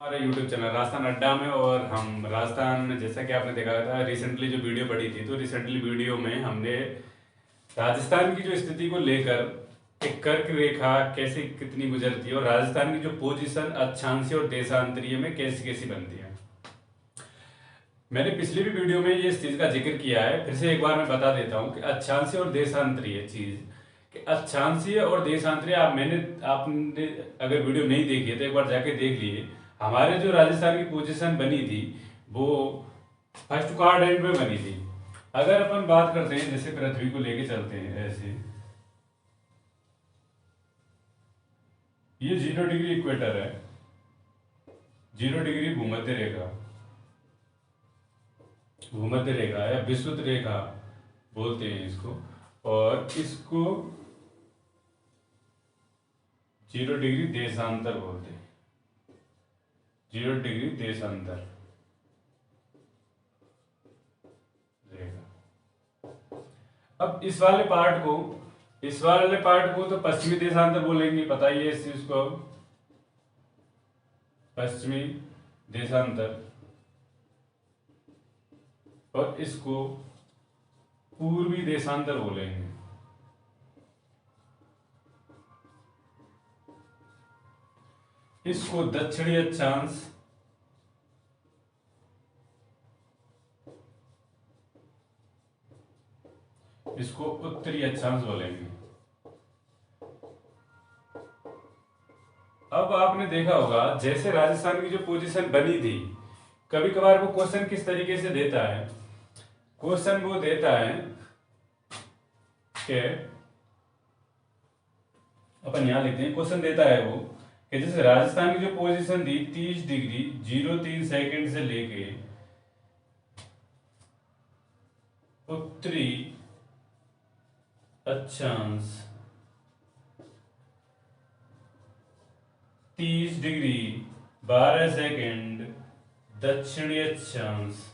हमारा YouTube channel Rajasthan अड्डा में। और हम राजस्थान, जैसा कि आपने देखा था रिसेंटली जो वीडियो पड़ी थी, तो रिसेंटली वीडियो में हमने राजस्थान की जो स्थिति को लेकर एक कर्क रेखा कैसे कितनी गुजरती है और राजस्थान की जो पोजीशन अक्षांशीय और देशांतरीय में कैसी कैसी बनती है। मैंने पिछली भी वीडियो में ये इस चीज का जिक्र किया है, फिर से एक बार मैं बता देता हूँ कि अक्षांशीय और देशांतरीय चीज कि अक्षांशीय और देशांतरीय आपने अगर वीडियो नहीं देखी है तो एक बार जाके देख लिए। हमारे जो राजस्थान की पोजीशन बनी थी वो फर्स्ट क्वाड्रेंट में बनी थी। अगर अपन बात करते हैं, जैसे पृथ्वी को लेके चलते हैं ऐसे, ये 0 डिग्री इक्वेटर है, 0 डिग्री भूमध्य रेखा, भूमध्य रेखा या विषुवत रेखा बोलते हैं इसको, और इसको 0 डिग्री देशांतर बोलते हैं, 0 डिग्री देशांतर रेखा। अब इस वाले पार्ट को तो पश्चिमी देशांतर बोलेंगे, बताइए इस चीज को। पश्चिमी देशांतर, और इसको पूर्वी देशांतर बोलेंगे। इसको दक्षिणी अक्षांश, इसको उत्तरी अक्षांश बोलेंगे। अब आपने देखा होगा जैसे राजस्थान की जो पोजीशन बनी थी, कभी कभार वो क्वेश्चन किस तरीके से देता है, क्वेश्चन वो देता है कि अपन यहां लिखते हैं, क्वेश्चन देता है वो कि जैसे राजस्थान की जो पोजीशन थी 30 डिग्री 03 सेकंड से लेके उत्तरी अक्षांश 30 डिग्री 12 सेकंड दक्षिणी अक्षांश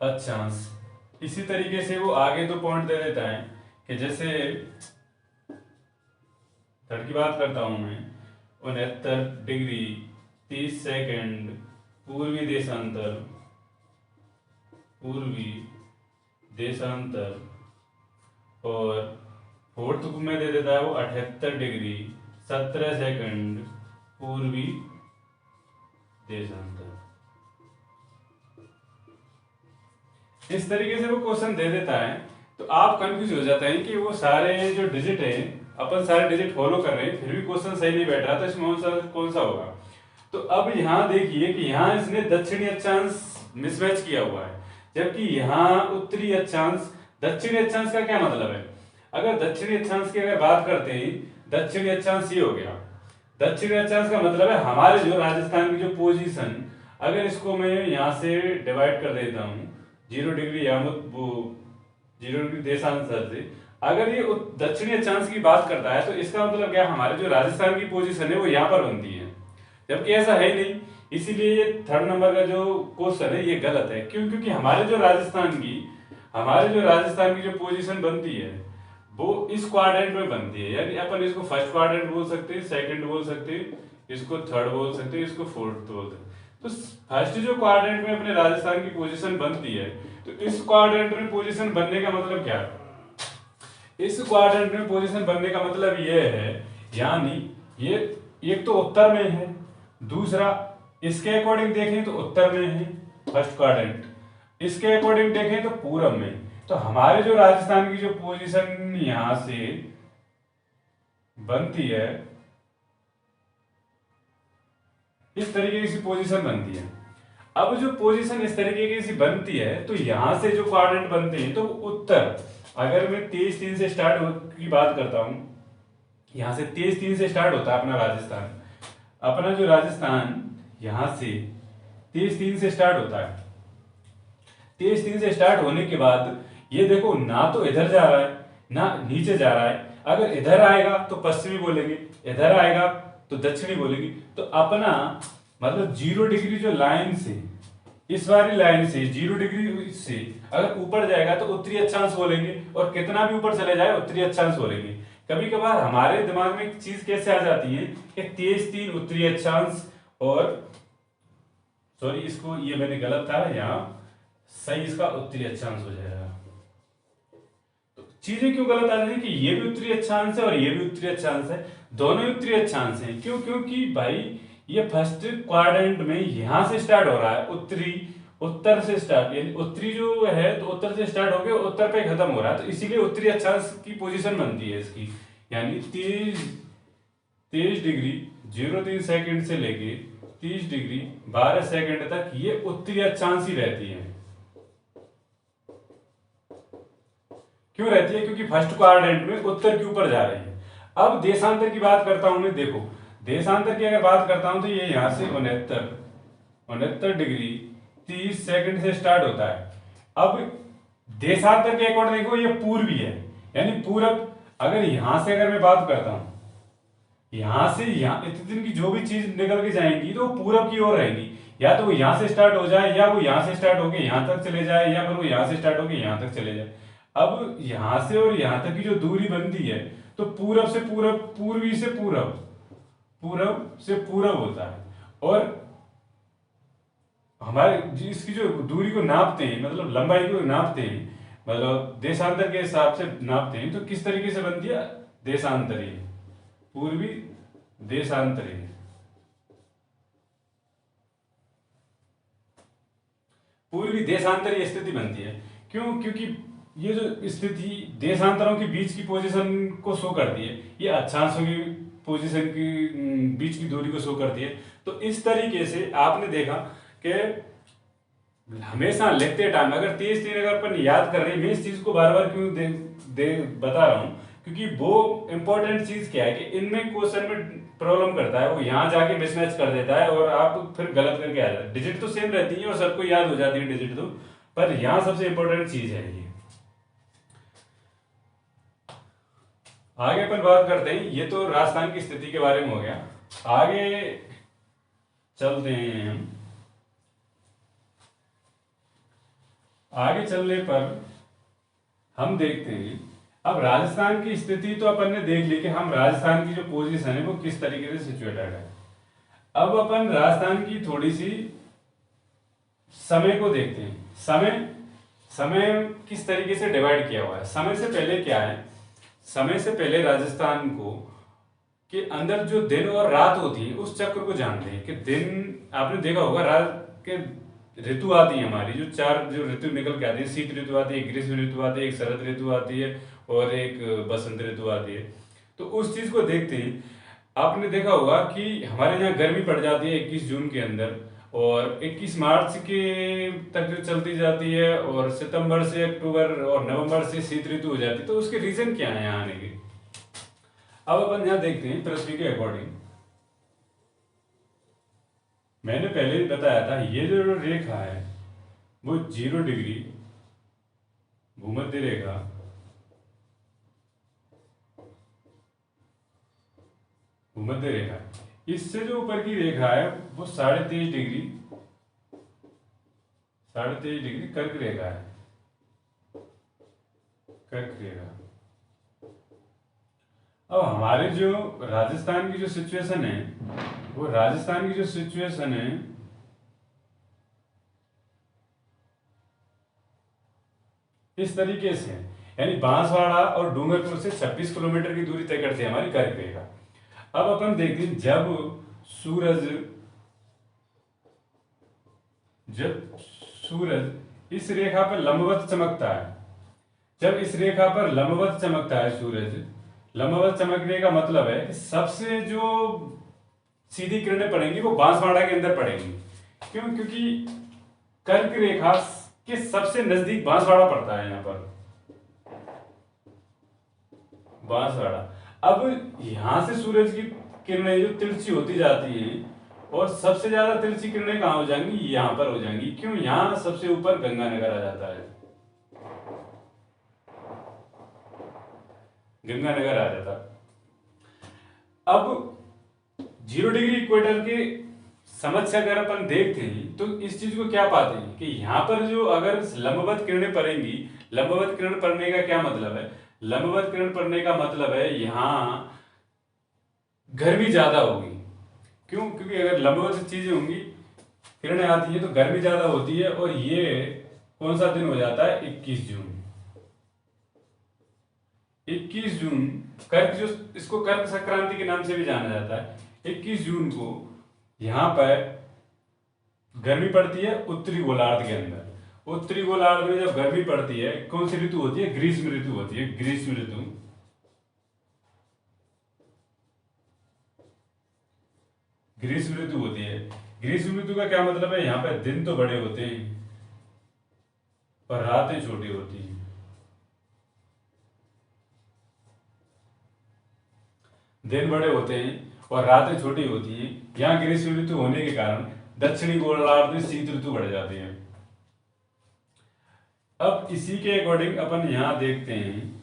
अक्षांश। इसी तरीके से वो आगे दो पॉइंट दे देता है कि जैसे थर्ड की बात करता हूं मैं, 69 डिग्री 30 सेकंड पूर्वी देशांतर, पूर्वी देशांतर, और फोर्थ में दे देता है वो 78 डिग्री 17 सेकंड पूर्वी देशांतर। इस तरीके से वो क्वेश्चन दे देता है, तो आप कंफ्यूज हो जाते हैं कि वो सारे जो डिजिट है, अपन सारे डिजिट फॉलो कर रहे हैं, फिर भी क्वेश्चन सही नहीं बैठ रहा, तो इसमें कौन सा होगा। तो अब यहाँ देखिए कि यहाँ इसने दक्षिणी अक्षांश मिसमैच किया हुआ है, जबकि यहाँ उत्तरी अक्षांश। दक्षिणी अक्षांश का क्या मतलब है, अगर दक्षिणी अक्षांश की अगर बात करते हैं, दक्षिणी अक्षांश ये हो गया। दक्षिणी अक्षांश का मतलब है हमारे जो राजस्थान की जो पोजीशन, अगर इसको मैं यहाँ से डिवाइड कर देता हूँ 0 डिग्री वो 0 डिग्री देशांतर से, अगर ये दक्षिणी अक्षांश की बात करता है तो इसका मतलब क्या, हमारे जो राजस्थान की पोजीशन है वो यहाँ पर बनती है, जबकि ऐसा है नहीं। इसीलिए ये थर्ड नंबर का जो क्वेश्चन है ये गलत है। क्यों? क्योंकि हमारे जो राजस्थान की जो पोजीशन बनती है वो इस क्वाड्रेंट में बनती है, यानी अपन इसको फर्स्ट क्वाड्रेंट बोल सकते हैं, सेकंड बोल सकते हैं, इसको थर्ड बोल सकते हैं, इसको फोर्थ बोल सकते हैं। तो फर्स्ट जो क्वाड्रेंट में अपने राजस्थान की पोजीशन बनती है, तो इस क्वाड्रेंट में पोजीशन बनने का मतलब क्या है, इस क्वाड्रेंट में पोजीशन बनने का मतलब ये है, यानी ये एक तो उत्तर में है, दूसरा इसके अकॉर्डिंग देखें तो उत्तर में है फर्स्ट क्वाड्रेंट, इसके अकॉर्डिंग देखें तो पूरब में। तो हमारे जो राजस्थान की जो पोजीशन यहां से बनती है, इस तरीके की पोजीशन बनती है। अब जो पोजीशन इस तरीके की सी बनती है, तो यहां से जो क्वाड्रेंट बनते हैं तो उत्तर, अगर मैं 23-3 से स्टार्ट की बात करता हूं, यहां से 23-3 से स्टार्ट होता है अपना राजस्थान, अपना जो राजस्थान यहां से 23-3 से स्टार्ट होता है। 23-3 से स्टार्ट होने के बाद ये देखो, ना तो इधर जा रहा है ना नीचे जा रहा है। अगर इधर आएगा तो पश्चिमी बोलेंगे, इधर आएगा तो दक्षिणी बोलेंगे। तो अपना मतलब 0 डिग्री जो लाइन से इस वाली लाइन से 0 डिग्री से अगर ऊपर जाएगा तो उत्तरी अक्षांश बोलेंगे, और कितना भी ऊपर चले जाए उत्तरी अक्षांश बोलेंगे। कभी कभार हमारे दिमाग में एक चीज कैसे आ जाती है कि तेज 3 उत्तरी अक्षांश और सॉरी इसको ये मैंने गलत था यहाँ, सही इसका उत्तरी अक्षांश हो जाएगा। तो चीजें क्यों गलत आ रही है कि ये भी उत्तरी अक्षांश है और ये भी उत्तरी अक्षांश है, दोनों ही उत्तरी अक्षांश हैं। क्यों? क्योंकि भाई ये फर्स्ट क्वाड्रेंट में यहां से स्टार्ट हो रहा है, उत्तरी उत्तर से स्टार्ट, यानी उत्तरी जो है तो उत्तर से स्टार्ट होकर उत्तर पे खत्म हो रहा है, तो इसीलिए उत्तरी अक्षांश की पोजीशन बनती है इसकी, यानी 23 डिग्री 03 सेकंड से लेके 30 डिग्री 12 सेकंड तक ये उत्तरी अक्षांश ही रहती है। क्यों रहती है? क्योंकि फर्स्ट क्वाड्रेंट में उत्तर के ऊपर जा रही है। अब देशांतर की बात करता हूं मैं, देखो देशांतर की अगर बात करता हूं तो ये यहां से 69 डिग्री 30 सेकंड से स्टार्ट होता है। अब देशांतर के अकॉर्डिंग देखो ये पूर्वी है, यानी पूरब। अगर यहां से अगर मैं बात करता हूं, यहां से यहां इतने दिन की जो भी चीज निकल के जाएंगी तो पूरब की ओर रहेगी, या तो वो यहां से स्टार्ट हो जाए या वो यहां से स्टार्ट होके यहां तक चले जाए, या फिर वो यहां से स्टार्ट होके यहां तक चले जाए। अब यहां से और यहां तक की जो दूरी बनती है तो पूरब से पूरब, पूर्वी से पूरब, पूरब से पूरब होता है। और हमारे इसकी जो दूरी को नापते हैं, मतलब लंबाई को नापते हैं, मतलब देशांतर के हिसाब से नापते हैं, तो किस तरीके से बनती है? देशांतरीय, पूर्वी देशांतरीय, पूर्वी देशांतरीय स्थिति बनती है। क्यों? क्योंकि ये जो स्थिति देशांतरों के बीच की पोजीशन को शो करती है, ये अक्षांशों की पोजीशन की बीच की दूरी को शो करती है। तो इस तरीके से आपने देखा कि हमेशा लिखते टाइम अगर 23 अगर अपन याद कर रहे हैं, मैं इस चीज को बार बार क्यों बता रहा हूँ, क्योंकि वो इंपॉर्टेंट चीज क्या है कि इनमें क्वेश्चन में प्रॉब्लम करता है, वो यहाँ जाके मिसमैच कर देता है और आप फिर गलत करके आ जाते हैं। डिजिट तो सेम रहती है और सबको याद हो जाती है डिजिट तो, पर यहाँ सबसे इंपॉर्टेंट चीज है ये। आगे अपन बात करते हैं, ये तो राजस्थान की स्थिति के बारे में हो गया। आगे चलते हैं हम, आगे चलने पर हम देखते हैं अब राजस्थान की स्थिति तो अपन ने देख ली कि हम राजस्थान की जो पोजीशन है वो किस तरीके से सिचुएटेड है। अब अपन राजस्थान की थोड़ी सी समय को देखते हैं। समय किस तरीके से डिवाइड किया हुआ है। समय से पहले क्या है, समय से पहले राजस्थान को के अंदर जो दिन और रात होती है उस चक्र को जानते हैं कि दिन, आपने देखा होगा रात के ऋतु आती है हमारी, जो 4 जो ऋतु निकल के आती है, शीत ऋतु आती है, ग्रीष्म ऋतु आती है, एक शरद ऋतु आती है और एक बसंत ऋतु आती है। तो उस चीज को देखते हैं। आपने देखा होगा कि हमारे यहाँ गर्मी पड़ जाती है 21 जून के अंदर, और 21 मार्च के तक जो चलती जाती है, और सितंबर से अक्टूबर और नवंबर से शीत ऋतु हो जाती है। तो उसके रीजन क्या है यहाँ आने के। अब अपन यहाँ देखते हैं पृथ्वी के अकॉर्डिंग। मैंने पहले ही बताया था, ये जो रेखा है वो 0 डिग्री भूमध्य रेखा, भूमध्य रेखा, इससे जो ऊपर की रेखा है वो 23.5 डिग्री, 23.5 डिग्री कर्क रेखा है, कर्क रेखा। अब हमारे जो राजस्थान की जो सिचुएशन है, वो राजस्थान की जो सिचुएशन है इस तरीके से, यानी बांसवाड़ा और डूंगरपुर से 26 किलोमीटर की दूरी तय करती है हमारी कर्क रेखा। अब अपन देखते हैं जब सूरज इस रेखा पर लंबवत चमकता है, जब इस रेखा पर लंबवत चमकता है सूरज, लंबवत चमकने का मतलब है कि सबसे जो सीधी किरणें पड़ेंगी वो बांसवाड़ा के अंदर पड़ेंगी। क्यों? क्योंकि कर्क रेखा के सबसे नजदीक बांसवाड़ा पड़ता है, यहाँ पर बांसवाड़ा। अब यहां से सूरज की किरणें जो तिरछी होती जाती हैं, और सबसे ज्यादा तिरछी किरणें कहां हो जाएंगी? यहां पर हो जाएंगी। क्यों? यहां सबसे ऊपर गंगानगर आ जाता है, गंगानगर आ जाता। अब 0 डिग्री इक्वेटर के समझ से अगर अपन देखते हैं तो इस चीज को क्या पाते हैं कि यहाँ पर जो अगर लंबवत किरणें पड़ेंगी, लंबवत किरण पड़ने का क्या मतलब है, लंबवत किरण पड़ने का मतलब है यहाँ गर्मी ज्यादा होगी। क्यों? क्योंकि अगर लंबवत चीजें होंगी, किरणें आती है तो गर्मी ज्यादा होती है। और ये कौन सा दिन हो जाता है? 21 जून। 21 जून कर्क, जो इसको कर्क संक्रांति के नाम से भी जाना जाता है, 21 जून को यहाँ पर गर्मी पड़ती है उत्तरी गोलार्ध के अंदर। उत्तरी गोलार्ध में जब गर्मी पड़ती है, कौन सी ऋतु होती है? ग्रीष्म ऋतु होती है। ग्रीष्म ऋतु, ग्रीष्म ऋतु होती है। ग्रीष्म ऋतु का क्या मतलब है? यहाँ पे दिन तो बड़े होते हैं और रातें छोटी होती हैं। दिन बड़े होते हैं और रातें छोटी होती हैं। यहाँ ग्रीष्म ऋतु होने के कारण दक्षिणी गोलार्ध में शीत ऋतु बढ़ जाती है। अब इसी के अकॉर्डिंग अपन यहां देखते हैं,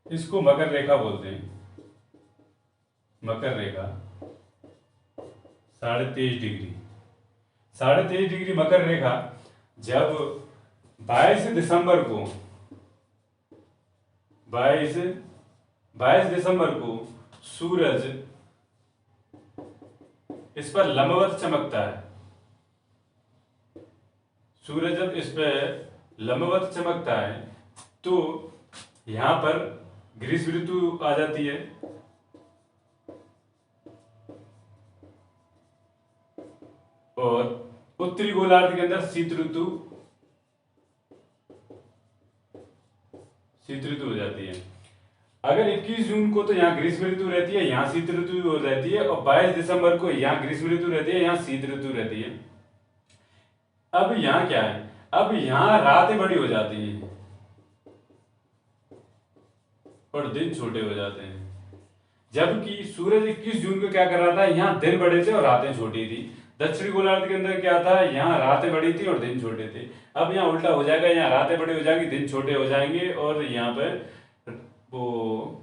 इसको मकर रेखा बोलते हैं। मकर रेखा 23.5 डिग्री, 23.5 डिग्री मकर रेखा जब 22 दिसंबर को 22 दिसंबर को सूरज इस पर लंबवत चमकता है। सूरज जब इस पर लंबवत चमकता है तो यहां पर ग्रीष्म ऋतु आ जाती है। और उत्तरी गोलार्ध के अंदर शीत ऋतु हो जाती है। अगर 21 जून को तो यहाँ ग्रीष्म ऋतु रहती है, यहाँ शीत ऋतु रहती है। और 22 दिसंबर को यहाँ ग्रीष्म ऋतु रहती है, यहाँ शीत ऋतु रहती है। अब यहाँ क्या है? अब यहाँ रातें बड़ी हो जाती हैं और दिन छोटे हो जाते हैं। जबकि सूरज 21 जून को क्या कर रहा था? यहाँ दिन बड़े थे और रातें छोटी थी। दक्षिणी गोलार्ध के अंदर क्या था? यहाँ रातें बड़ी थी और दिन छोटे थे। अब यहाँ उल्टा हो जाएगा, यहाँ रातें बड़ी हो जाएंगी, दिन छोटे हो जाएंगे। और यहाँ पे वो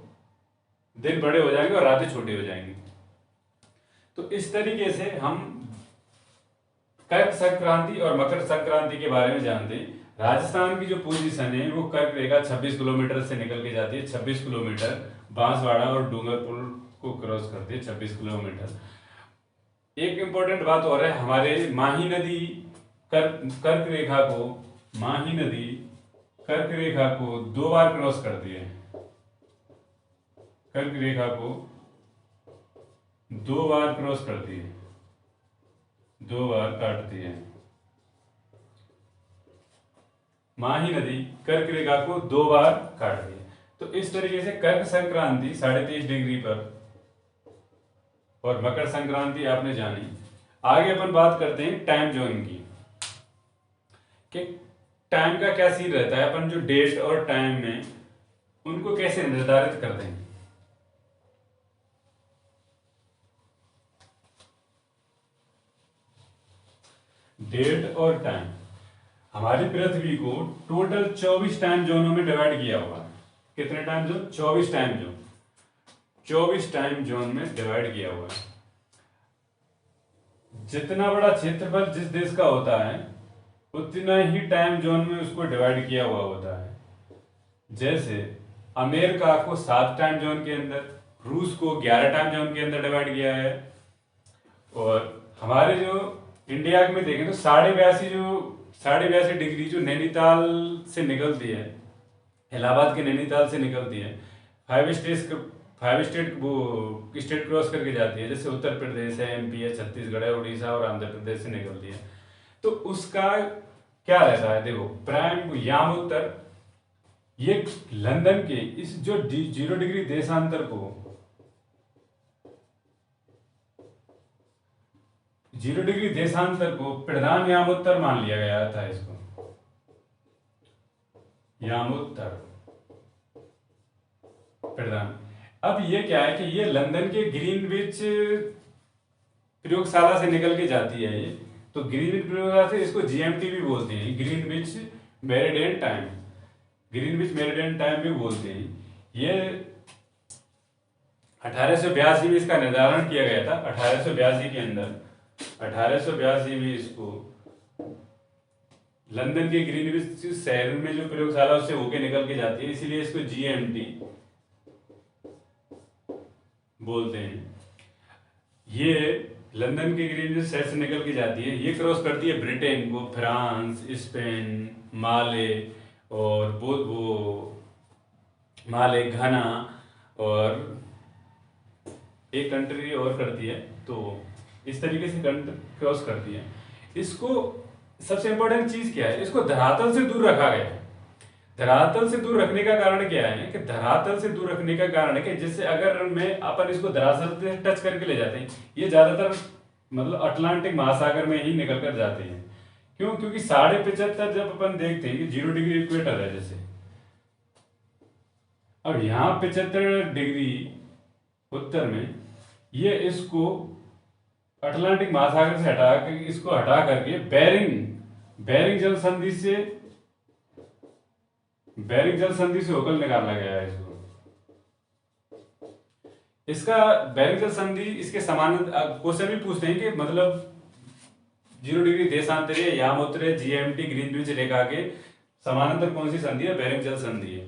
दिन बड़े हो जाएंगे और रातें छोटी हो जाएंगी। तो इस तरीके से हम कर्क संक्रांति और मकर संक्रांति के बारे में जानते हैं। राजस्थान की जो पोजीशन है वो कर्क रेखा 26 किलोमीटर से निकल के जाती है। 26 किलोमीटर बांसवाड़ा और डूंगरपुर को क्रॉस करती है। 26 किलोमीटर। एक इंपॉर्टेंट बात और है, हमारे माही नदी कर्क रेखा को, माही नदी कर्क रेखा को 2 बार क्रॉस करती है। कर्क रेखा को 2 बार क्रॉस करती है, 2 बार काटती है। माही नदी कर्क रेखा को 2 बार काटती है। तो इस तरीके से कर्क संक्रांति 23.5 डिग्री पर और मकर संक्रांति आपने जानी। आगे अपन बात करते हैं टाइम जोन की, कि टाइम का क्या सीन रहता है। अपन जो डेट और टाइम में उनको कैसे निर्धारित करते हैं। डेट और टाइम, हमारी पृथ्वी को टोटल 24 टाइम जोनों में डिवाइड किया हुआ है। कितने time zone? 24 time zone. 24 time zone में डिवाइड किया हुआ है। जितना बड़ा क्षेत्रफल जिस देश का होता है उतना ही टाइम जोन में उसको डिवाइड किया हुआ होता है। जैसे अमेरिका को 7 टाइम जोन के अंदर, रूस को 11 टाइम जोन के अंदर डिवाइड किया है। और हमारे जो इंडिया में देखें तो 82.5 डिग्री जो नैनीताल से निकलती है, इलाहाबाद के नैनीताल से निकलती है, 5 स्टेट वो स्टेट क्रॉस करके जाती है। जैसे उत्तर प्रदेश है, एमपी है, छत्तीसगढ़ है, उड़ीसा और आंध्र प्रदेश से निकलती है। तो उसका क्या रहता है? देखो, प्राइम याम उत्तर, ये लंदन के इस जो 0 डिग्री देशांतर को, 0 डिग्री देशांतर को प्रधान यामोत्तर मान लिया गया था। इसको यामोत्तर प्रधान। अब ये क्या है कि ये लंदन के ग्रीनविच प्रयोगशाला से निकल के जाती है। ये तो ग्रीनविच प्रयोगशाला से, इसको जीएमटी भी बोलते हैं, Greenwich meridian time, Greenwich meridian time भी बोलते हैं। ये 1882 में इसका निर्धारण किया गया था। 1882 के अंदर, 1882 में इसको लंदन के ग्रीनविच शहर में जो प्रयोगशाला उससे होके निकल के जाती है, इसीलिए इसको GMT बोलते हैं। ये लंदन के ग्रीनविच शहर से निकल के जाती है, ये क्रॉस करती है ब्रिटेन को, फ्रांस, स्पेन, माले और वो माले, घाना और एक कंट्री और करती है। तो इस तरीके से क्रॉस करती है। इसको सबसे इंपॉर्टेंट चीज क्या है, इसको धरातल से दूर रखा गया है। धरातल से दूर रखने का कारण क्या है कि धरातल से दूर रखने का कारण है कि जिससे अगर मैं अपन इसको धरातल से टच करके ले जाते हैं, ये ज्यादातर मतलब अटलांटिक महासागर में ही निकल कर जाते हैं। क्यों? क्योंकि 75.5 जब अपन देखते हैं कि 0 डिग्री इक्वेटर है जैसे, अब यहाँ 75 डिग्री उत्तर में, ये इसको अटलांटिक महासागर से हटा के, इसको हटा करके बेरिंग जल संधि से होकर निकाला गया है इसको। इसका बेरिंग जल संधि इसके समान क्वेश्चन भी पूछते हैं कि मतलब 0 डिग्री देशांतरीय यामोत्तरीय GMT ग्रीनविच रेखा के समानांतर कौन सी संधि है? बेरिंग जल संधि है।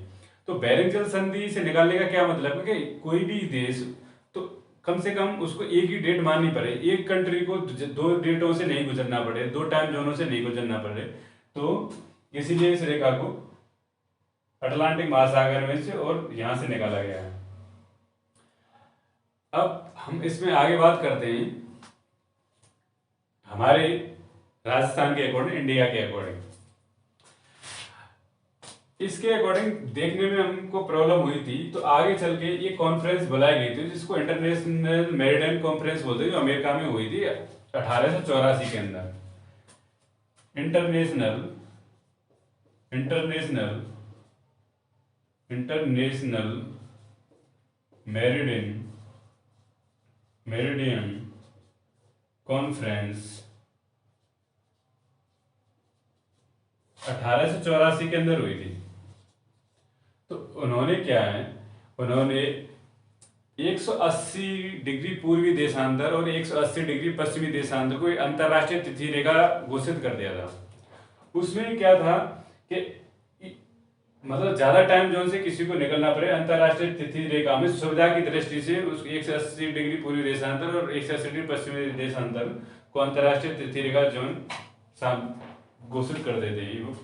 तो बेरिंग जल संधि से निकालने का क्या मतलब है कि कोई भी देश तो कम से कम उसको एक ही डेट माननी पड़े, एक कंट्री को 2 डेटों से नहीं गुजरना पड़े, 2 टाइम जोनों से नहीं गुजरना पड़े। तो इसीलिए इस रेखा को अटलांटिक महासागर में से और यहां से निकाला गया है। अब हम इसमें आगे बात करते हैं हमारे राजस्थान के अकॉर्डिंग, इंडिया के अकॉर्डिंग। इसके अकॉर्डिंग देखने में हमको प्रॉब्लम हुई थी, तो आगे चल के ये कॉन्फ्रेंस बुलाई गई थी जिसको इंटरनेशनल मेरिटाइम कॉन्फ्रेंस बोलते हैं, जो अमेरिका में हुई थी 1884 के अंदर। इंटरनेशनल मेरिडियन कॉन्फ्रेंस 1884 के अंदर हुई थी। तो उन्होंने क्या है, उन्होंने 180 डिग्री पूर्वी देशांतर और 180 डिग्री पश्चिमी देशांतर को एक अंतरराष्ट्रीय तिथि रेखा घोषित कर दिया था। उसमें क्या था कि मतलब ज्यादा टाइम जोन से किसी को निकलना पड़े, अंतरराष्ट्रीय तिथि रेखा में सुविधा की दृष्टि से उस 180 डिग्री पूर्वी देशांतर और 180 डिग्री पश्चिमी देशांतर को अंतरराष्ट्रीय तिथि रेखा जोन घोषित कर देते हैं।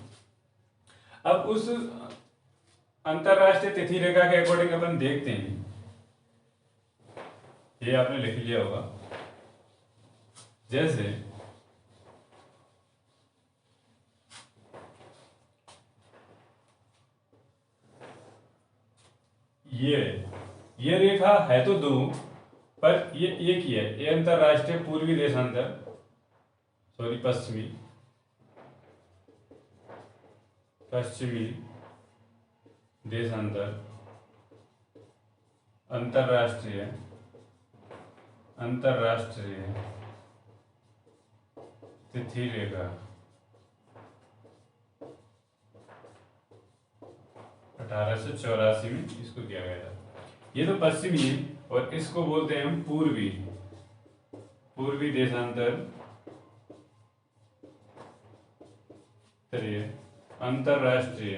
अब उस अंतरराष्ट्रीय तिथि रेखा के अकॉर्डिंग अपन देखते हैं, ये आपने लिख लिया होगा, जैसे ये रेखा है तो 2, पर ये एक ही है। ये अंतरराष्ट्रीय पूर्वी देशांतर, सॉरी पश्चिमी देशांतर, अंतरराष्ट्रीय तिथि रेखा 1884 में इसको किया गया था। ये तो पश्चिमी है और इसको बोलते हैं हम पूर्वी देशांतर अंतरराष्ट्रीय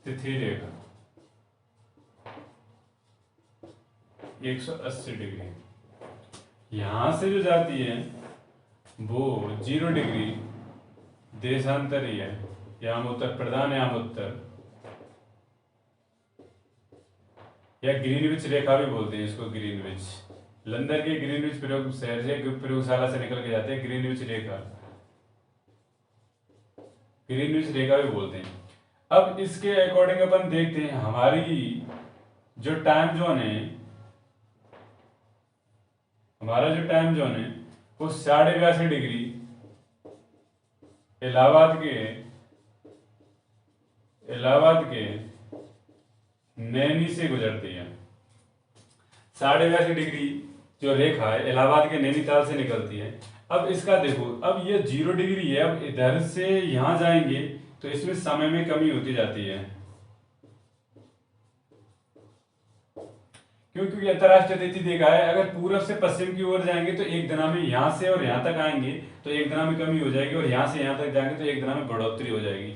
तिथि रेखा 180 डिग्री। यहां से जो जाती है वो 0 डिग्री देशांतरीय यामोत्तर, प्रधान यामोत्तर या ग्रीनविच रेखा भी बोलते हैं इसको। ग्रीनविच, लंदन के ग्रीनविच प्रयोगशाला से निकल के जाते हैं, ग्रीनविच रेखा भी बोलते हैं। अब इसके अकॉर्डिंग अपन देखते हैं हमारी जो टाइम जोन है, वो 82.5 डिग्री इलाहाबाद के नैनी से गुजरती है। 82.5 डिग्री जो रेखा है इलाहाबाद के नैनीताल से निकलती है। अब इसका देखो, अब ये 0 डिग्री है, अब इधर से यहां जाएंगे तो इसमें समय में कमी होती जाती है। क्योंकि अंतरराष्ट्रीय तिथि देखा है, अगर पूरब से पश्चिम की ओर जाएंगे तो एक दिना में यहाँ से और यहाँ तक आएंगे तो एक दिना में कमी हो जाएगी, और यहाँ से यहाँ तक जाएंगे तो एक दिना में बढ़ोतरी हो जाएगी।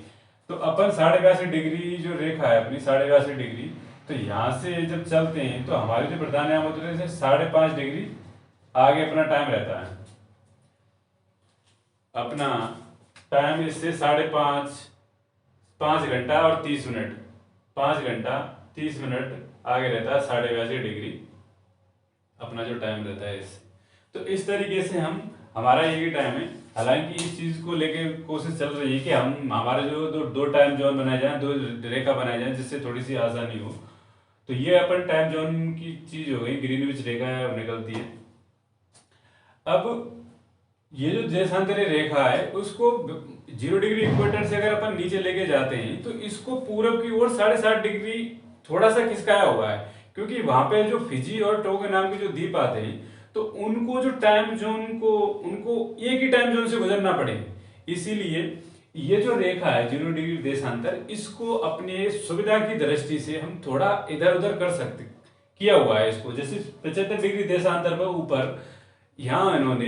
तो अपन 82.5 डिग्री जो रेखा है अपनी 82.5 डिग्री, तो यहाँ से जब चलते हैं तो हमारी जो प्रधान याम होते हैं 5.5 डिग्री आगे अपना टाइम रहता है। अपना टाइम इससे 5.5 और 30 मिनट, 5 घंटा 30 मिनट आगे रहता है 82.5 डिग्री अपना जो टाइम रहता है इससे। तो इस तरीके से हम हमारा यही टाइम है। हालांकि इस चीज को लेके कोशिश चल रही है कि हम हमारे जो दो टाइम जोन बनाए जाए, दो रेखा बनाए जाए जिससे थोड़ी सी आसानी हो। तो ये अपन टाइम जोन की चीज हो गई, ग्रीनविच रेखा है निकलती है। अब ये जो देशांतरी रेखा है उसको 0 डिग्री इक्वेटर से अगर अपन नीचे लेके जाते हैं तो इसको पूरब की ओर 7.5 डिग्री थोड़ा सा खिसकाया हुआ है, क्योंकि वहां पे जो फिजी और टोगो नाम के जो द्वीप आते हैं तो उनको जो टाइम जोन को उनको एक ही टाइम जोन से गुजरना पड़े। इसीलिए ये जो रेखा है 0 डिग्री देशांतर, इसको अपने सुविधा की दृष्टि से हम थोड़ा इधर उधर कर सकते किया हुआ है इसको। जैसे 75 डिग्री देशांतर पर ऊपर यहाँ इन्होंने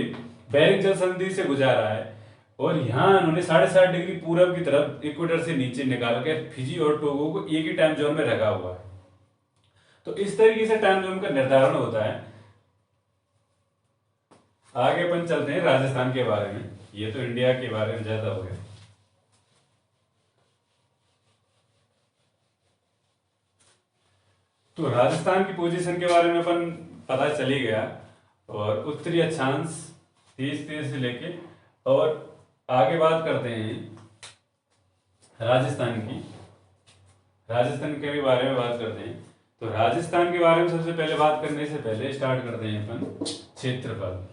बेरिंग जल संधि से गुजारा है, और यहाँ इन्होंने 7.5 डिग्री पूरब की तरफ इक्वेटर से नीचे निकाल के फिजी और टोगो को एक ही टाइम जोन में रखा हुआ है। तो इस तरीके से टाइम जोन का निर्धारण होता है। आगे अपन चलते हैं राजस्थान के बारे में। ये तो इंडिया के बारे में ज्यादा हो गया। तो राजस्थान की पोजीशन के बारे में अपन पता चल ही गया, और उत्तरी अक्षांश 30 से लेके, और आगे बात करते हैं राजस्थान की। राजस्थान के भी बारे में बात करते हैं। तो राजस्थान के बारे में सबसे पहले बात करने से पहले स्टार्ट करते हैं अपन क्षेत्रफल।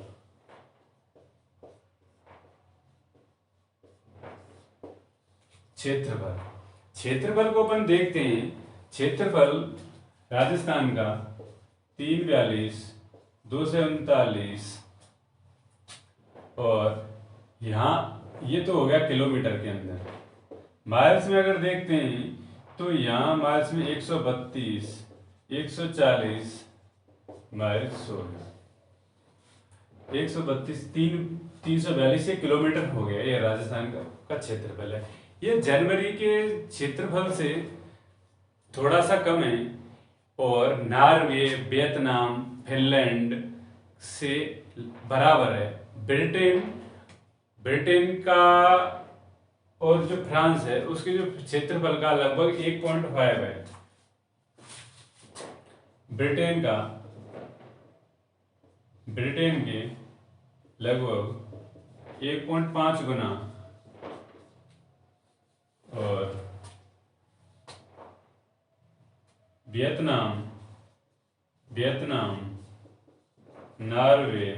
क्षेत्रफल को अपन देखते हैं। क्षेत्रफल राजस्थान का 342, 239, और यहाँ ये तो हो गया किलोमीटर के अंदर। माइल्स में अगर देखते हैं तो यहाँ माइल्स में 132, 140 माइल्स हो गया, 132, 342 से किलोमीटर हो गया। ये राजस्थान का क्षेत्रफल है। ये जनवरी के क्षेत्रफल से थोड़ा सा कम है, और नॉर्वे, वियतनाम, फिनलैंड से बराबर है। ब्रिटेन का और जो फ्रांस है उसके जो क्षेत्रफल का लगभग 1.5 है। ब्रिटेन के लगभग 1.5 गुना, और वियतनाम नॉर्वे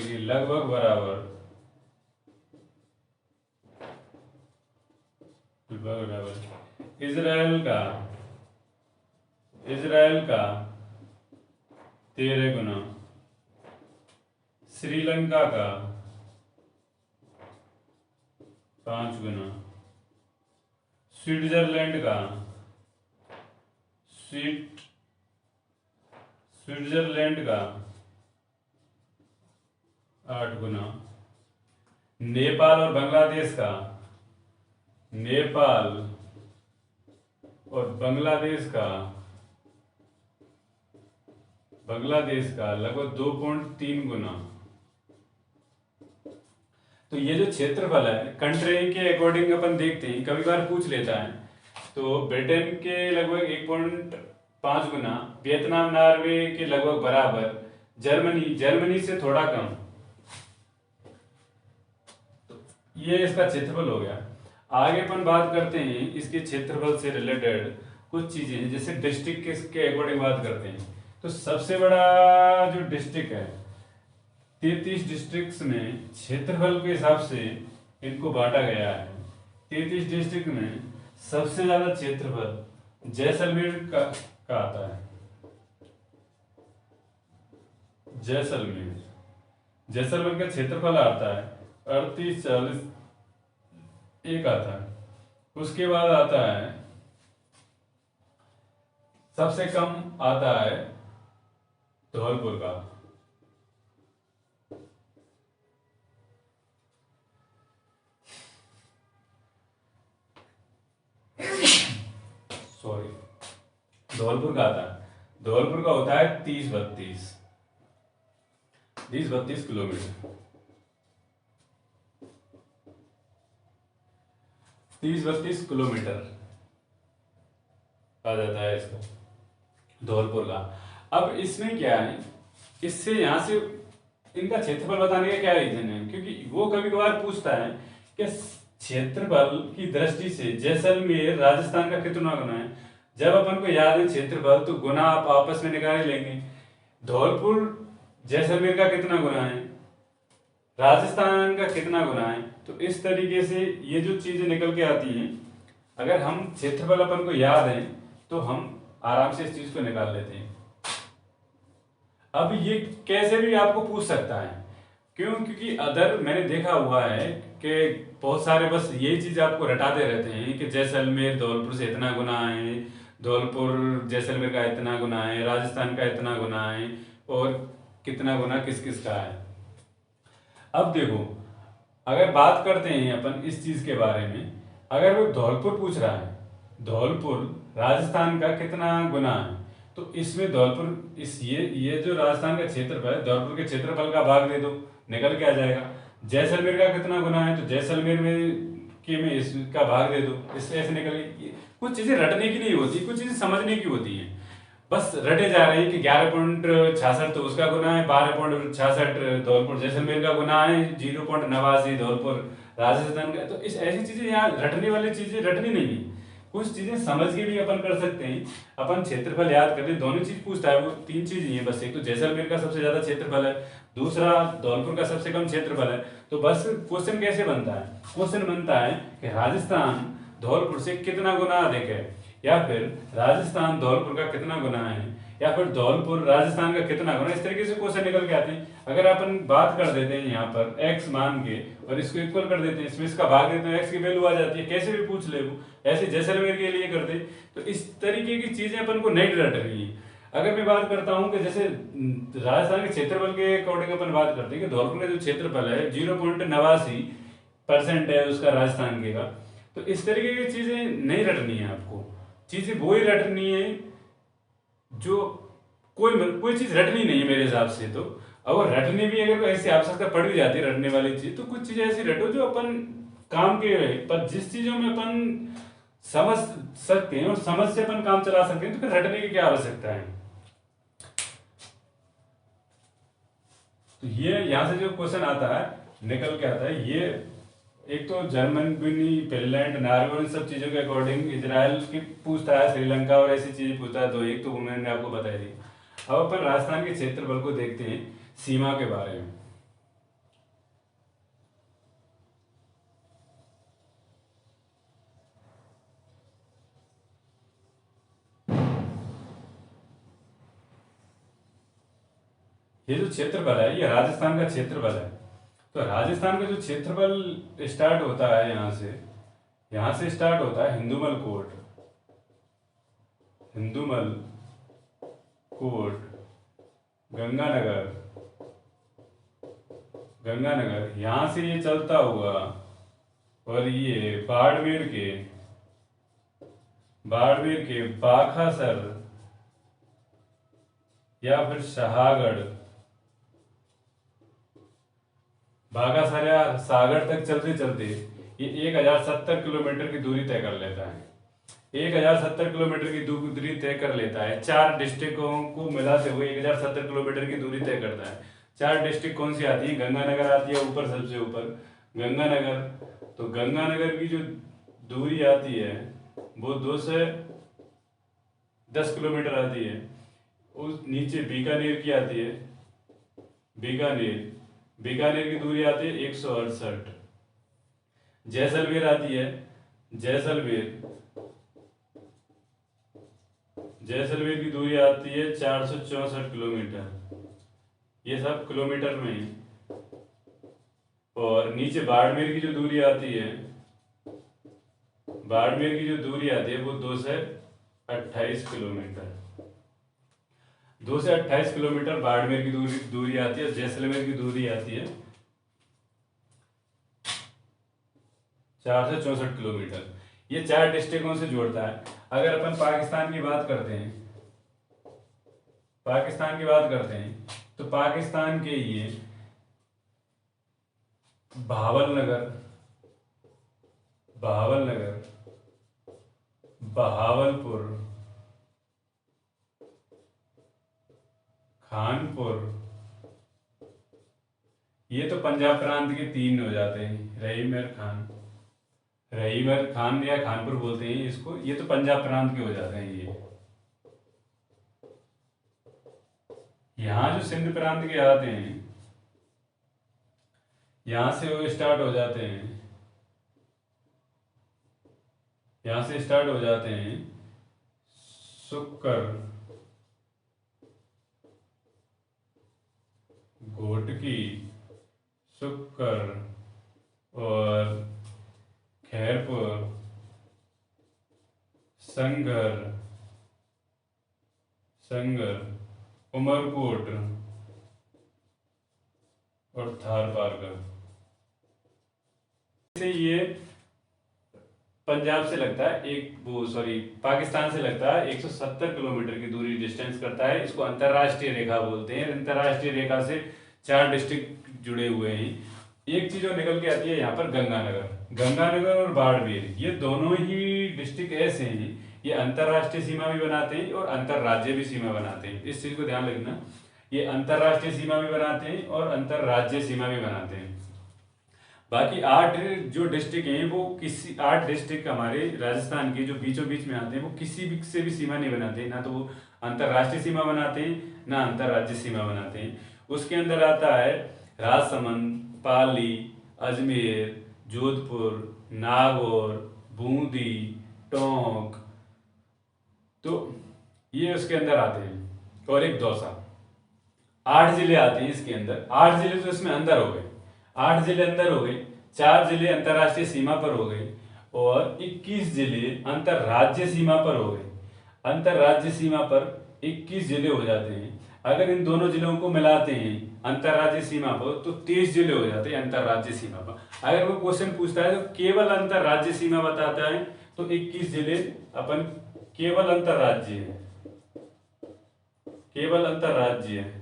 की लगभग बराबर, इजराइल का 13 गुना, श्रीलंका का 5 गुना, स्विट्जरलैंड का 8 गुना, नेपाल और बांग्लादेश का लगभग 2.3 गुना। तो ये जो क्षेत्रफल है कंट्री के अकॉर्डिंग अपन देखते हैं, कभी बार पूछ लेता है। तो ब्रिटेन के लगभग 1.5 गुना, वियतनाम नॉर्वे के लगभग बराबर, जर्मनी से थोड़ा कम। तो ये इसका क्षेत्रफल हो गया। आगे अपन बात करते हैं इसके क्षेत्रफल से रिलेटेड कुछ चीजें, जैसे डिस्ट्रिक्ट के अकॉर्डिंग बात करते हैं। तो सबसे बड़ा जो डिस्ट्रिक्ट है, 33 डिस्ट्रिक्ट्स में क्षेत्रफल के हिसाब से इनको बांटा गया है। 33 डिस्ट्रिक्ट में सबसे ज्यादा क्षेत्रफल जैसलमेर का आता है। जैसलमेर का क्षेत्रफल आता है 3840 एक आता है। उसके बाद आता है सबसे कम आता है धौलपुर का। सॉरी, धौलपुर का आता है, धौलपुर का होता है 30-32 किलोमीटर। 30-32 किलोमीटर आ जाता है इसका धौलपुर का। अब इसमें क्या है, इससे यहाँ से इनका क्षेत्रफल बताने का क्या रीजन है, क्योंकि वो कभी कभार पूछता है कि क्षेत्रफल की दृष्टि से जैसलमेर राजस्थान का कितना गुना है। जब अपन को याद है क्षेत्रफल तो गुना आप आपस में निकाल लेंगे। धौलपुर जैसलमेर का कितना गुना है, राजस्थान का कितना गुना है, तो इस तरीके से ये जो चीजें निकल के आती हैं, अगर हम क्षेत्रफल अपन को याद है तो हम आराम से इस चीज को निकाल लेते हैं। अब ये कैसे भी आपको पूछ सकता है, क्यों, क्योंकि अदर मैंने देखा हुआ है कि बहुत सारे बस यही चीज आपको रटाते रहते हैं कि जैसलमेर धौलपुर से इतना गुना है, धौलपुर जैसलमेर का इतना गुना है, राजस्थान का इतना गुना है, और कितना गुना किस किस का है। अब देखो, अगर बात करते हैं अपन इस चीज के बारे में, अगर वो धौलपुर पूछ रहा है, धौलपुर राजस्थान का कितना गुना है, तो इसमें धौलपुर इस ये जो राजस्थान का क्षेत्रफल है, धौलपुर के क्षेत्रफल का भाग दे दो, निकल के आ जाएगा। जैसलमेर का कितना गुना है, तो जैसलमेर में इसका भाग दे दो, इससे ऐसे निकल। कुछ चीजें रटने की नहीं होती, कुछ चीजें समझने की होती हैं। बस रटे जा रहे हैं कि 11.66 तो उसका गुना है, 12.66 धौलपुर जैसलमेर का गुना है, 0.89 धौलपुर राजस्थान का। तो इस ऐसी चीजें यहाँ रटने वाली चीजें रटनी नहीं है, कुछ चीजें समझ के भी अपन कर सकते हैं। अपन क्षेत्रफल याद कर ले, दोनों चीज पूछता है, वो 3 चीज ही है बस। एक तो जैसलमेर का सबसे ज्यादा क्षेत्रफल है, दूसरा धौलपुर का सबसे कम क्षेत्रफल है। तो बस क्वेश्चन कैसे बनता है, क्वेश्चन बनता है कि राजस्थान धौलपुर से कितना गुना अधिक है, या फिर राजस्थान धौलपुर का कितना गुना है, या फिर धौलपुर राजस्थान का कितना गुना। इस तरीके से क्वेश्चन निकल के आते हैं। अगर अपन बात कर देते हैं यहाँ पर x मान के और इसको इक्वल कर देते हैं, इसमें इसका भाग देते हैं, x की वैल्यू आ जाती है, कैसे भी पूछ ले वो। ऐसे जैसलमेर के लिए करते, तो इस तरीके की चीजें अपन को नहीं रट रही है। अगर मैं बात करता हूँ कि जैसे राजस्थान के क्षेत्रफल के अकॉर्डिंग अपन बात करते हैं कि धौलपुर का जो क्षेत्रफल है 0.89% है उसका राजस्थान के का। तो इस तरीके की चीजें नहीं रटनी है आपको, चीजें वो ही रटनी है जो कोई चीज रटनी नहीं है मेरे हिसाब से। तो अगर रटने भी, अगर ऐसी आवश्यकता पड़ भी जाती है रटने वाली चीज, तो कुछ चीजें ऐसी रटो जो अपन काम के रहे, पर जिस चीजों में अपन समझ सकते हैं और समझ से अपन काम चला सकते हैं, तो फिर रटने की क्या आवश्यकता है। तो ये यहां से जो क्वेश्चन आता है, निकल के आता है, ये एक तो जर्मनी, फिनलैंड, नॉर्वे, इन सब चीजों के अकॉर्डिंग इजराइल की पूछता है, श्रीलंका और ऐसी चीजें पूछता है। तो एक तो मैंने आपको बताई दी। अब अपन राजस्थान के क्षेत्रफल को देखते हैं, सीमा के बारे में। ये जो क्षेत्रफल है, ये राजस्थान का क्षेत्रफल है। तो राजस्थान का जो क्षेत्रफल स्टार्ट होता है यहां से स्टार्ट होता है हिंदुमल कोट, हिंदुमल कोट, गंगानगर, यहां से ये चलता हुआ और ये बाड़मेर के बाखासर या फिर शाहगढ़, बागासर या सागर तक चलते चलते ये 1070 किलोमीटर की दूरी तय कर लेता है। 1070 किलोमीटर की दूरी तय कर लेता है। 4 डिस्ट्रिक्टों को मिलाते हुए 1070 किलोमीटर की दूरी तय करता है। 4 डिस्ट्रिक्ट कौन सी आती है? गंगानगर आती है ऊपर, सबसे ऊपर गंगानगर। तो गंगानगर की जो दूरी आती है वो 210 किलोमीटर आती है। उस नीचे बीकानेर की आती है, बीकानेर की दूरी आती है 168। जैसलमेर आती है, जैसलमेर की दूरी आती है 464 किलोमीटर। ये सब किलोमीटर में ही। और नीचे बाड़मेर की जो दूरी आती है, वो 228 किलोमीटर। 2 से 28 किलोमीटर बाड़मेर की दूरी आती है, जैसलमेर की दूरी आती है 464 किलोमीटर। ये 4 डिस्ट्रिक्टों से जोड़ता है। अगर अपन पाकिस्तान की बात करते हैं, तो पाकिस्तान के ये बहावलनगर, बहावलपुर, खानपुर, ये तो पंजाब प्रांत के 3 हो जाते हैं। रहीमर खान या खानपुर बोलते हैं इसको, ये तो पंजाब प्रांत के हो जाते हैं। ये यहाँ जो सिंध प्रांत के आते हैं, यहाँ से वो स्टार्ट हो जाते हैं, सुक्कर, घोटकी, सुक्कर और खैरपुर, संगर, उमरकोट और थारपारकर से ये पंजाब से लगता है पाकिस्तान से लगता है 170 किलोमीटर की दूरी डिस्टेंस करता है। इसको अंतरराष्ट्रीय रेखा बोलते हैं। अंतरराष्ट्रीय रेखा से 4 डिस्ट्रिक्ट जुड़े हुए हैं। एक चीज और निकल के आती है यहाँ पर, गंगानगर और बाड़मेर, ये दोनों ही डिस्ट्रिक्ट ऐसे हैं, ये अंतरराष्ट्रीय सीमा भी बनाते हैं और अंतरराज्य भी सीमा बनाते हैं। इस चीज को ध्यान रखना, ये अंतरराष्ट्रीय सीमा भी बनाते हैं और अंतरराज्य सीमा भी बनाते हैं। बाकी 8 जो डिस्ट्रिक्ट हैं वो 8 डिस्ट्रिक्ट हमारे राजस्थान के जो बीचों बीच में आते हैं, वो किसी भी से भी सीमा नहीं बनाते, ना तो वो अंतरराष्ट्रीय सीमा बनाते हैं ना अंतरराज्य सीमा बनाते हैं। उसके अंदर आता है राजसमंद, पाली, अजमेर, जोधपुर, नागौर, बूंदी, टोंक, तो ये उसके अंदर आते हैं, और एक दौसा। 8 जिले आते हैं इसके अंदर। 8 जिले तो इसमें अंदर हो गए, 8 जिले अंदर हो गए, 4 जिले अंतरराष्ट्रीय सीमा पर हो गए और 21 जिले अंतरराज्य सीमा पर हो गए। अंतरराज्य सीमा पर 21 जिले हो जाते हैं। अगर इन दोनों जिलों को मिलाते हैं अंतरराज्य सीमा पर तो 23 जिले हो जाते हैं अंतरराज्य सीमा पर। अगर वो क्वेश्चन पूछता है तो केवल अंतरराज्य सीमा बताता है तो 21 जिले अपन केवल अंतरराज्य है, केवल अंतरराज्य है,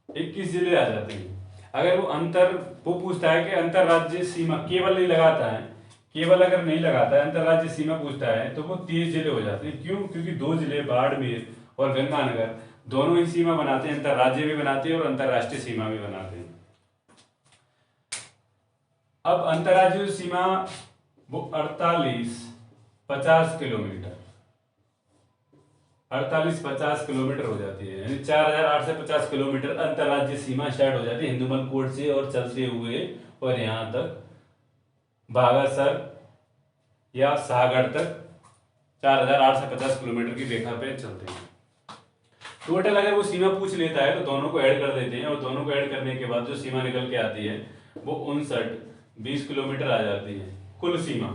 21 जिले आ जाते हैं। अगर वो पूछता है कि अंतरराज्य सीमा केवल नहीं लगाता है, केवल अगर नहीं लगाता है, अंतरराज्य सीमा पूछता है तो वो 30 जिले हो जाते हैं। क्यों? क्योंकि 2 जिले बाड़मेर और गंगानगर दोनों ही सीमा बनाते हैं, अंतरराज्य भी बनाते हैं और अंतरराष्ट्रीय सीमा भी बनाते हैं। अब अंतरराज्यीय सीमा वो 48-50 किलोमीटर, 48-50 किलोमीटर हो जाती है, यानी 4850 किलोमीटर अंतरराज्यीय सीमा स्टार्ट हो जाती है हिंदुमल कोट से और चलते हुए और यहाँ तक बागासर या सागर तक 4850 किलोमीटर की रेखा पे चलते हैं। टोटल अगर वो सीमा पूछ लेता है तो दोनों को ऐड कर देते हैं और दोनों को ऐड करने के बाद जो सीमा निकल के आती है वो 59-20 किलोमीटर आ जाती है कुल सीमा।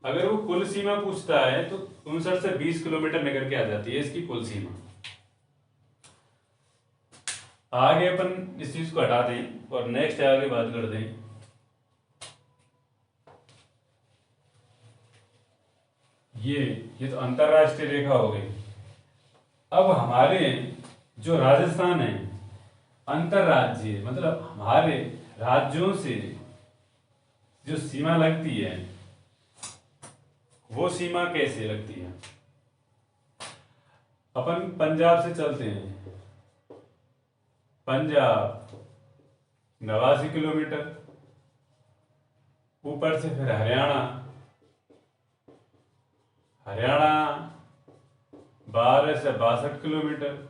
अगर वो कुल सीमा पूछता है तो 59 से 20 किलोमीटर निकल के आ जाती है इसकी कुल सीमा। आगे अपन इस चीज को हटा दें और नेक्स्ट आगे बात कर दें। ये तो अंतरराष्ट्रीय रेखा हो गई। अब हमारे जो राजस्थान है अंतरराज्यीय, मतलब हमारे राज्यों से जो सीमा लगती है वो सीमा कैसे लगती है। अपन पंजाब से चलते हैं, पंजाब 89 किलोमीटर, ऊपर से फिर हरियाणा 12 से 62 किलोमीटर,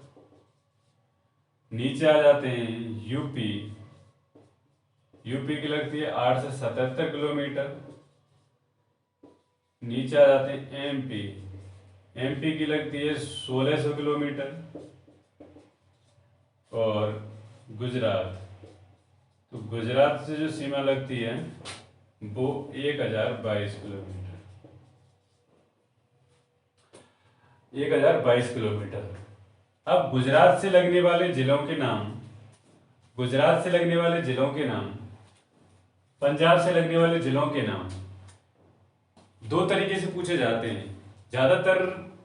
नीचे आ जाते हैं यूपी की लगती है 8 से 77 किलोमीटर, नीचे आ जाते हैं एमपी की लगती है 1600 किलोमीटर और गुजरात, तो गुजरात से जो सीमा लगती है वो 1022 किलोमीटर। 1022 किलोमीटर। अब गुजरात से लगने वाले जिलों के नाम, गुजरात से लगने वाले जिलों के नाम, पंजाब से लगने वाले जिलों के नाम दो तरीके से पूछे जाते हैं। ज्यादातर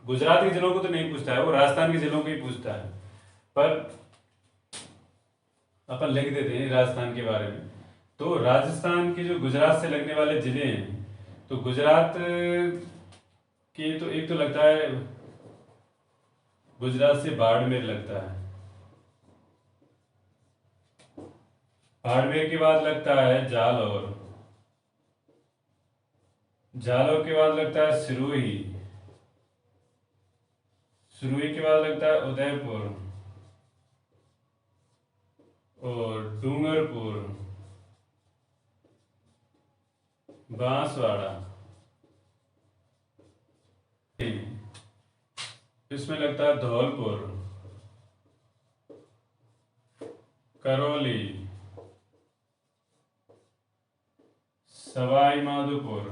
गुजरात के जिलों को तो नहीं पूछता है, वो राजस्थान के जिलों को ही पूछता है, पर अपन लिख देते हैं राजस्थान के बारे में। तो राजस्थान के जो गुजरात से लगने वाले जिले हैं, तो गुजरात के तो एक तो लगता है, गुजरात से बाड़मेर लगता है, बाड़मेर के बाद लगता है जालौर, जालौर के बाद लगता है सिरोही, सिरोही के बाद लगता है उदयपुर और डूंगरपुर, बांसवाड़ा, इसमें लगता है धौलपुर, करौली, सवाई माधोपुर,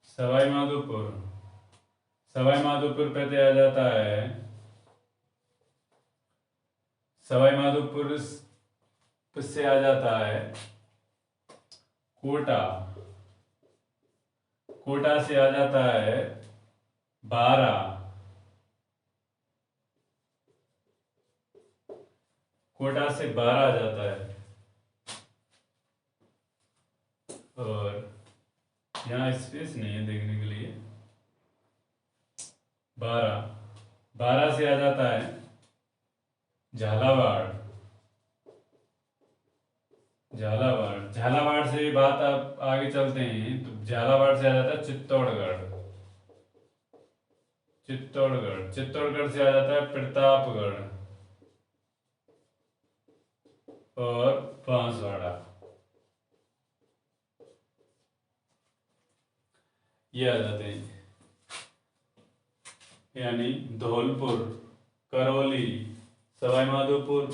सवाई माधोपुर, सवाई माधोपुर पे आ जाता है, सवाई माधोपुर से आ जाता है कोटा, कोटा से आ जाता है बारा, कोटा से बारा आ जाता है, और यहाँ स्पेस नहीं है देखने के लिए, बारा, बारा से आ जाता है झालावाड़, झालावाड़, झालावाड़ से बात आप आगे चलते हैं तो झालावाड़ से आ जाता है चित्तौड़गढ़, चित्तौड़गढ़, चित्तौड़गढ़ से आ जाता है प्रतापगढ़ और बांसवाड़ा, ये आ जाते हैं। यानी धौलपुर, करौली, सवाई माधोपुर,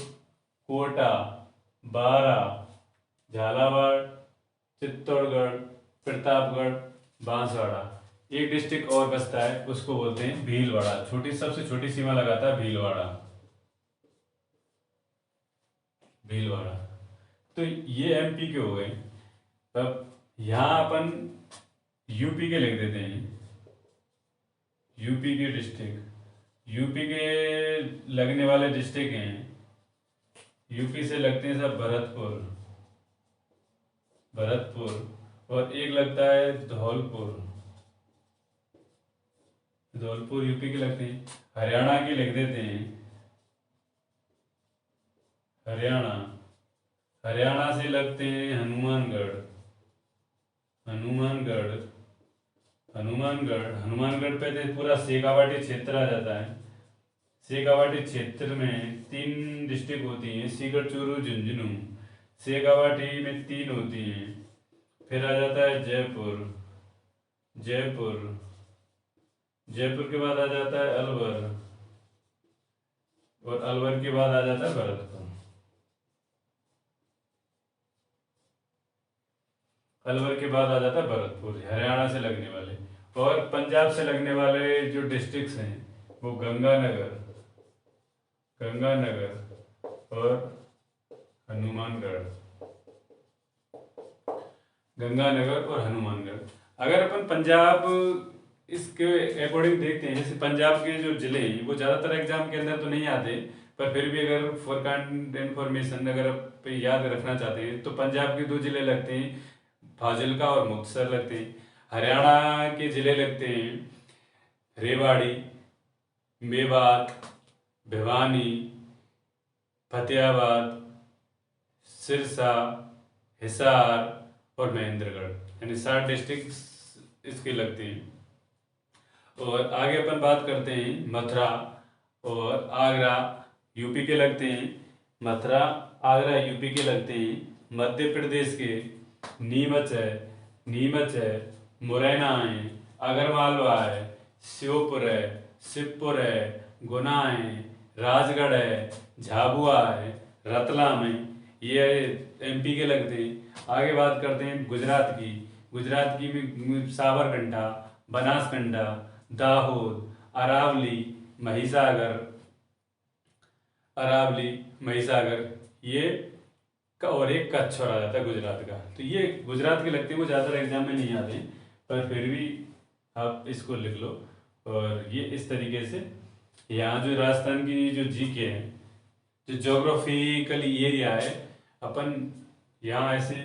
कोटा, बारा, झालावाड़, चित्तौड़गढ़, प्रतापगढ़, बांसवाड़ा। एक डिस्ट्रिक्ट और बचता है, उसको बोलते हैं भीलवाड़ा, छोटी सबसे छोटी सीमा लगाता है भीलवाड़ा, भीलवाड़ा। तो ये एमपी के हो गए। अब यहाँ अपन यूपी के लिख देते हैं, यूपी के डिस्ट्रिक्ट, यूपी के लगने वाले डिस्ट्रिक्ट हैं, यूपी से लगते हैं सब भरतपुर, भरतपुर, और एक लगता है धौलपुर, धौलपुर यूपी के लगते हैं। हरियाणा के लिख देते हैं हरियाणा, हरियाणा से लगते हैं हनुमानगढ़, हनुमानगढ़, हनुमानगढ़, हनुमानगढ़ पे तो पूरा शेखावाटी क्षेत्र आ जाता है। शेखावाटी क्षेत्र में 3 डिस्ट्रिक्ट होती हैं, सीकर, चूरू, झुंझुनू। शेखावाटी में 3 होती हैं। फिर आ जाता है जयपुर, जयपुर, जयपुर के बाद आ जाता है अलवर, और अलवर के बाद आ जाता है भरतपुर, अलवर के बाद आ जाता है भरतपुर, हरियाणा से लगने वाले। और पंजाब से लगने वाले जो डिस्ट्रिक्ट्स हैं वो गंगानगर, गंगानगर और हनुमानगढ़, गंगानगर और हनुमानगढ़। अगर अपन पंजाब इसके अकॉर्डिंग देखते हैं, जैसे पंजाब के जो जिले हैं वो ज़्यादातर एग्जाम के अंदर तो नहीं आते, पर फिर भी अगर फॉर काइंड इन्फॉर्मेशन अगर आप याद रखना चाहते हैं तो पंजाब के 2 जिले लगते हैं, फाजिल्का और मुक्तसर लगते हैं। हरियाणा के जिले लगते हैं रेवाड़ी, मेवात, भिवानी, फतेहाबाद, सिरसा, हिसार और महेंद्रगढ़, यानी 7 डिस्ट्रिक्ट इसके लगते हैं। और आगे अपन बात करते हैं मथुरा और आगरा, यूपी के लगते हैं। मथुरा, आगरा यूपी के लगते हैं। मध्य प्रदेश के नीमच है, नीमच है, मुरैना है, अगरमालवा है, श्योपुर है, शिवपुर है, गुना है, राजगढ़ है, झाबुआ है, रतलाम है, ये एमपी के लगते हैं। आगे बात करते हैं गुजरात की। गुजरात की में साबरकांठा, बनासकांठा, दाहोद, अरावली, महिसागर ये और एक कच्छ और आ जाता है गुजरात का। तो ये गुजरात के लगते हैं, वो ज़्यादातर एग्जाम में नहीं आते हैं, पर फिर भी आप इसको लिख लो। और ये इस तरीके से यहाँ जो राजस्थान की जो जीके है, जो जोग्राफिकली एरिया है, अपन यहाँ ऐसे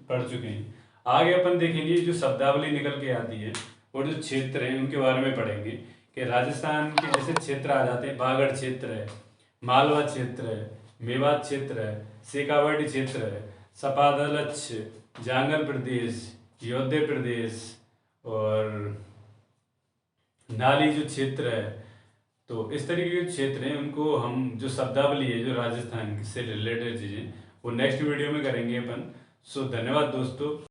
पढ़ चुके हैं। आगे अपन देखेंगे जो शब्दावली निकल के आती है और जो क्षेत्र हैं उनके बारे में पढ़ेंगे कि राजस्थान के जैसे क्षेत्र आ जाते हैं, बागड़ क्षेत्र है, मालवा क्षेत्र है, मेवात क्षेत्र है, शेखावाटी क्षेत्र है, सपादलच्छ, जांगल प्रदेश, योध्य प्रदेश और नाली जो क्षेत्र है। तो इस तरीके के क्षेत्र हैं, उनको हम जो शब्दावली है जो राजस्थान से रिलेटेड चीज़ें वो नेक्स्ट वीडियो में करेंगे अपन। सो धन्यवाद दोस्तों।